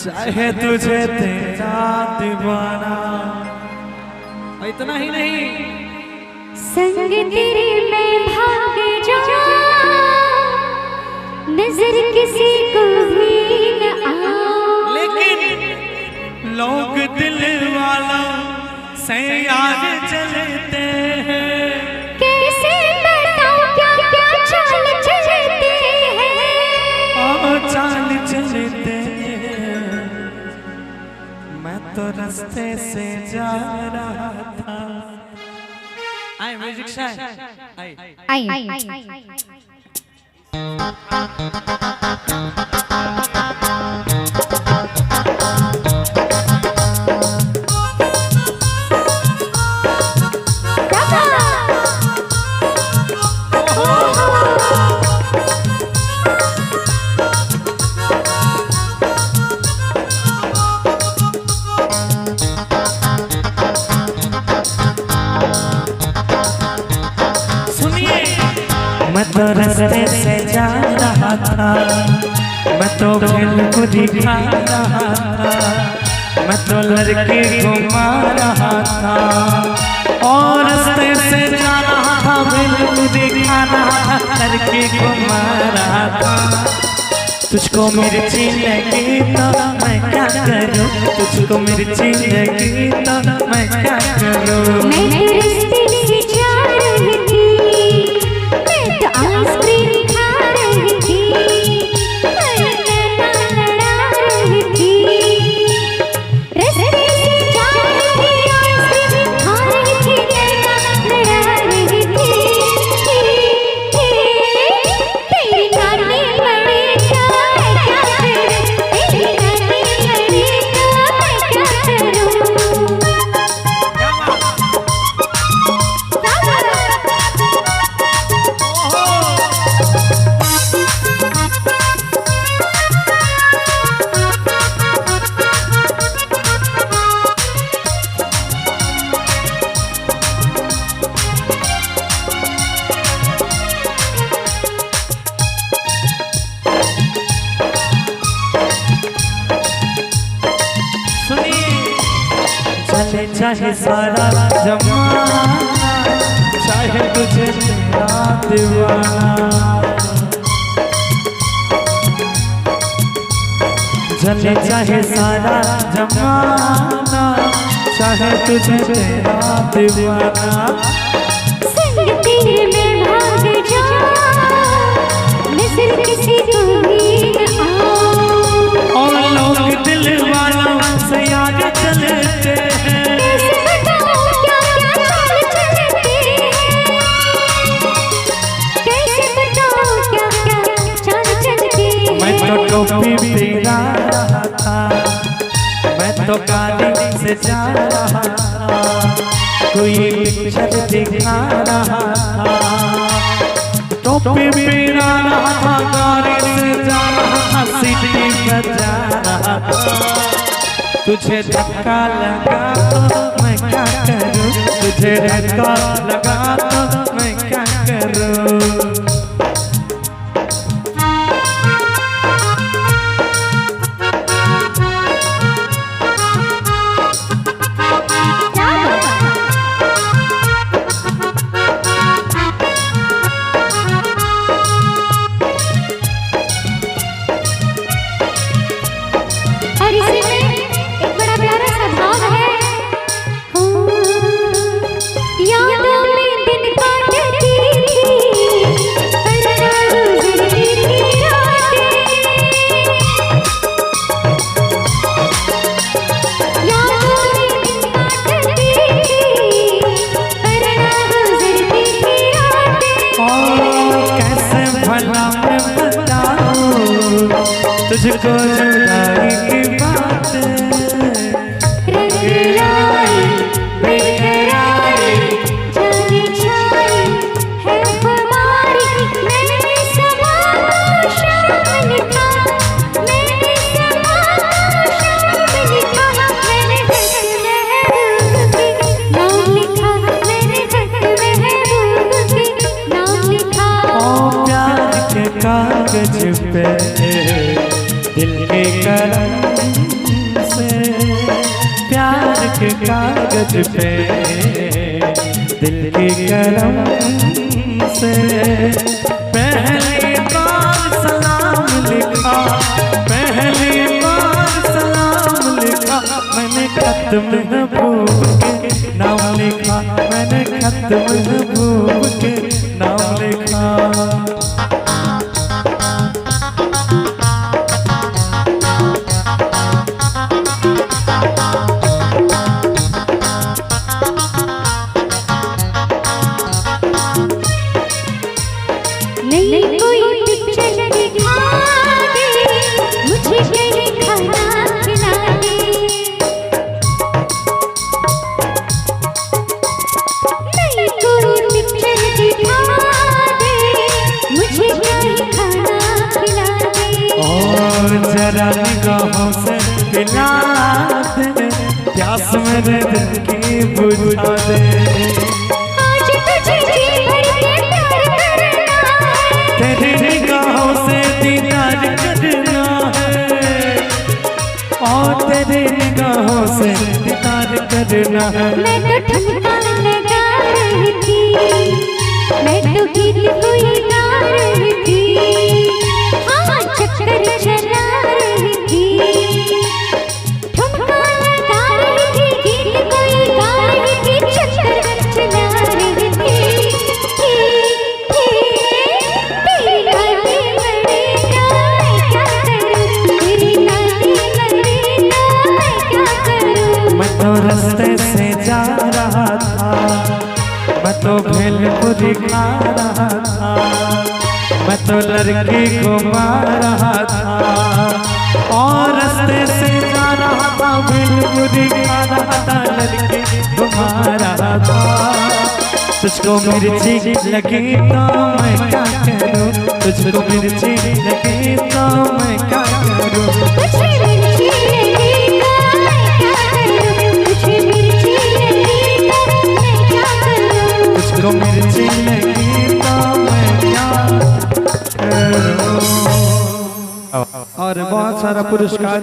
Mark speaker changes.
Speaker 1: चाहे तुझे तेरा दीवाना। इतना ही नहीं,
Speaker 2: संग तेरे में भाग जा, नजर किसी को भी न आ।
Speaker 1: लेकिन लोग दिल वालों से आगे चलते हैं।
Speaker 2: कैसे बताऊं क्या क्या चाल चलते हैं,
Speaker 1: चाल चलते हैं। मैं तो रास्ते से जा रहा था। आई म्यूजिक शायद
Speaker 2: आई
Speaker 1: मैं तो रास्ते से जा रहा था, मैं तो फिल्म को दिखा रहा था, मैं तो लड़की घुमा रहा था और रास्ते से जा रहा था, फिल्म को दिखा रहा था, लड़की घुमा रहा था। तुझको मिर्ची लगी तो मैं क्या करूं, तुझको मिर्ची लगी तो मैं क्या करूं।
Speaker 2: मैं रास्ते से जा रही थी, आइसक्रीम खा रही थी, लड़ा रही थी। रास्ते से जा रही थी, आइसक्रीम खा रही थी, लड़ा रही थी। तेरी नानी बड़ी क्या मैं क्या करूं, तेरी नानी बड़ी क्या मैं क्या करूं।
Speaker 1: चले चाहे सारा जमाना, चाहे तुझे तेरा दीवाना। चले चाहे सारा जमाना, चाहे तुझे तेरा दीवाना।
Speaker 2: संग तेरे में भाग जा, नजर किसी को भी न आ।
Speaker 1: और लोग दिल वालों से आगे चलते हैं।
Speaker 2: कैसे बताऊं क्या क्या चाल चलते हैं, कैसे बताऊं क्या क्या चाल चलते हैं।
Speaker 1: मैं तो टोपी पहना रहा था, मैं तो गाड़ी से जा रहा था, कोई पिक्चर दिखा रहा था। टोपी पहना रहा था, गाड़ी से जा रहा था, सीटी बजा रहा था। तुझे धक्का लगा तो मैं क्या करूं, तुझे धक्का लगा तो मैं क्या करूं।
Speaker 2: और इसमें एक बड़ा प्यारा सा भाव है, यादों में दिन काटती थी, गुजरती थी रातें। यादों में दिन काटती थी, गुजरती थी रातें।
Speaker 1: कैसे भला मैं बताऊं तुझको जुदाई की बात।
Speaker 2: रंग लाई बेकरारी, जाने छाई है खुमारी। मैंने समा को शाम लिखा, मैंने समा को शाम लिखा, मैंने खत महबूब की नाम लिखा, मैंने खत महबूब की नाम लिखा।
Speaker 1: ओ प्यार के कागज पे दिल के कलम के कागज पे दिल की कलम से पहली बार सलाम लिखा, पहली बार सलाम लिखा मैंने खत महबूब के नाम लिखा, मैंने खत महबूब के नाम लिखा।
Speaker 2: नहीं कोई पिक्चर दिखा दे, मुझे कहीं खाना खिला दे। नहीं कोई पिक्चर दिखा दे, मुझे कहीं खाना खिला दे।
Speaker 1: और जरा निगाहों से पिला दे, प्यास मेरे दिल की बुझा दे।
Speaker 2: आज तुझे जी भर के प्यार करना है,
Speaker 1: तेरी निगाहों से दीदार करना है, और तेरी निगाहों से दीदार करना है।
Speaker 2: मैं तो ठुमका लगा रही थी, मैं तो गीत कोई गा रही थी, हाँ चक्कर चला रही थी। ठुमका लगा रही थी, गीत कोई गा रही थी, चक्कर चला रही थी। तेरी नानी मरेगा मैं क्या करूं, तेरी नानी मरेगा मैं क्या करूं।
Speaker 1: मैं तो रास्ते से जा रहा था, मैं तो भेलपुरी खा रहा था, मैं तो लड़की को मार रहा था, और रास्ते से जा रहा था, भेलपुरी खा रहा था, लड़की को मार रहा था। तुझको मिर्ची लगी तो मैं क्या करूं, तुझको मिर्ची लगी तो मैं क्या करूं।
Speaker 2: मुझे मिर्ची लगी तो मैं क्या करूं, मुझे मिर्ची लगी तो मैं क्या करूं।
Speaker 1: तुझको मिर्ची लगी तो मैं क्या करूं। और बहुत सारा पुरस्कार